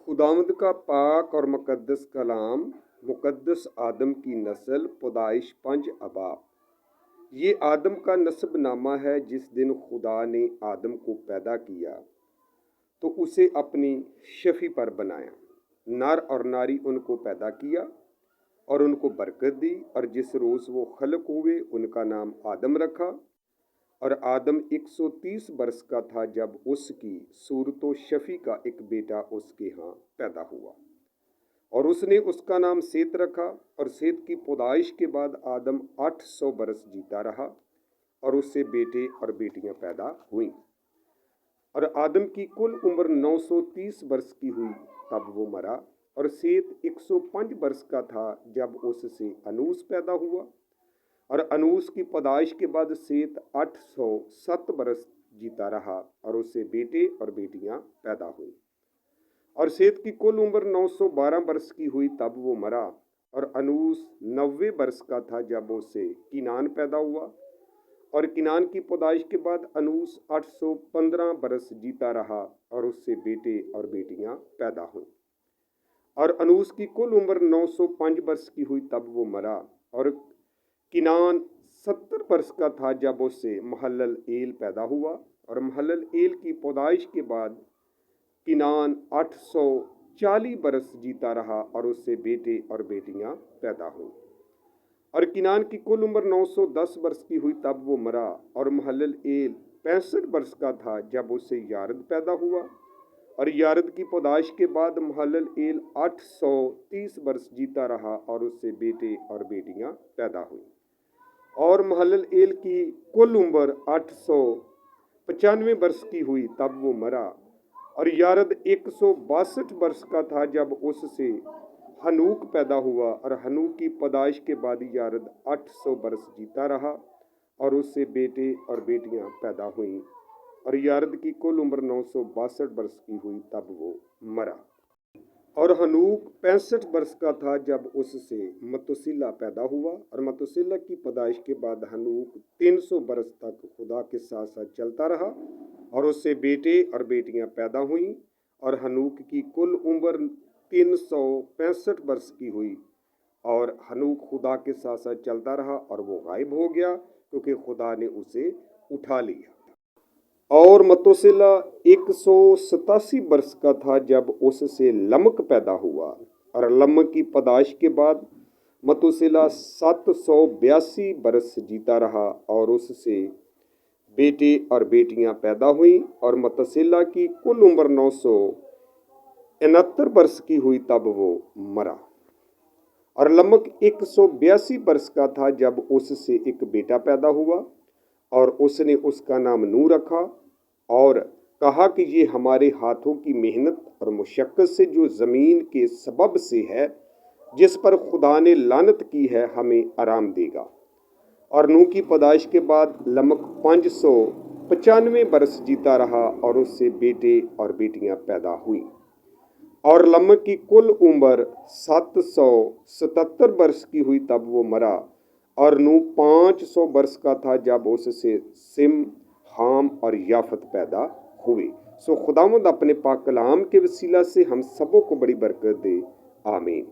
खुदावंद का पाक और मुकद्दस कलाम, मुकद्दस आदम की नस्ल, पैदाइश 5 अबाब। ये आदम का नस्बनामा है। जिस दिन खुदा ने आदम को पैदा किया तो उसे अपनी शफी पर बनाया। नर और नारी उनको पैदा किया और उनको बरकत दी, और जिस रोज़ वो खलक हुए उनका नाम आदम रखा। और आदम 130 बरस का था जब उसकी सूरतो शफी का एक बेटा उसके यहाँ पैदा हुआ, और उसने उसका नाम सेत रखा। और सेत की पैदाइश के बाद आदम 800 बरस जीता रहा, और उससे बेटे और बेटियां पैदा हुईं। और आदम की कुल उम्र 930 बरस की हुई तब वो मरा। और सेत 105 बरस का था जब उससे अनूस पैदा हुआ। और अनूस की पैदाइश के बाद सेत 807 बरस जीता रहा, और उससे बेटे और बेटियां पैदा हुई। और सेत की कुल उम्र 912 बरस की हुई तब वो मरा। और अनूस 90 बरस का था जब उससे किनान पैदा हुआ। और किनान की पैदाइश के बाद अनूस 815 बरस जीता रहा, और उससे बेटे और बेटियां पैदा हुई। और अनूस की कुल उम्र 905 बरस की हुई तब वो मरा। और किनान 70 बरस का था जब उससे महलल एल पैदा हुआ। और महलल एल की पैदाइश के बाद किनान 840 बरस जीता रहा, और उससे बेटे और बेटियां पैदा हुई। और किनान की कुल उम्र 910 बरस की हुई तब वो मरा। और महलल एल 65 बरस का था जब उससे यारद पैदा हुआ। और यारद की पैदाइश के बाद महलल एल 830 बरस जीता रहा, और उससे बेटे और बेटियां पैदा हुई। और महलल एल की कुल उम्र 895 बरस की हुई तब वो मरा। और यारद 162 बरस का था जब उससे हनूक पैदा हुआ। और हनूक की पैदाइश के बाद यारद 800 बरस जीता रहा, और उससे बेटे और बेटियां पैदा हुईं। और यारद की कुल उम्र 962 बरस की हुई तब वो मरा। और हनूक 65 बरस का था जब उससे मतुसिला पैदा हुआ। और मतुसिला की पैदाइश के बाद हनूक 300 बरस तक खुदा के साथ साथ चलता रहा, और उससे बेटे और बेटियां पैदा हुईं। और हनूक की कुल उम्र 365 बरस की हुई। और हनूक खुदा के साथ साथ चलता रहा, और वो गायब हो गया क्योंकि खुदा ने उसे उठा लिया। और मतुसिला 187 बरस का था जब उससे लमक पैदा हुआ। और लमक की पैदाइश के बाद मतुसिला 782 बरस जीता रहा, और उससे बेटे और बेटियां पैदा हुईं। और मतुसिला की कुल उम्र 969 बरस की हुई तब वो मरा। और लमक 182 बरस का था जब उससे एक बेटा पैदा हुआ, और उसने उसका नाम नूह रखा, और कहा कि ये हमारे हाथों की मेहनत और मुशक्क़त से जो ज़मीन के सबब से है, जिस पर खुदा ने लानत की है, हमें आराम देगा। और नूह की पैदाइश के बाद लमक 595 बरस जीता रहा, और उससे बेटे और बेटियां पैदा हुई। और लमक की कुल उम्र 777 बरस की हुई तब वो मरा। और नूह 500 बरस का था जब उससे सिम, हाम और याफत पैदा हुए। सो खुदावंद अपने पाक कलाम के वसीला से हम सबों को बड़ी बरकत दे। आमीन।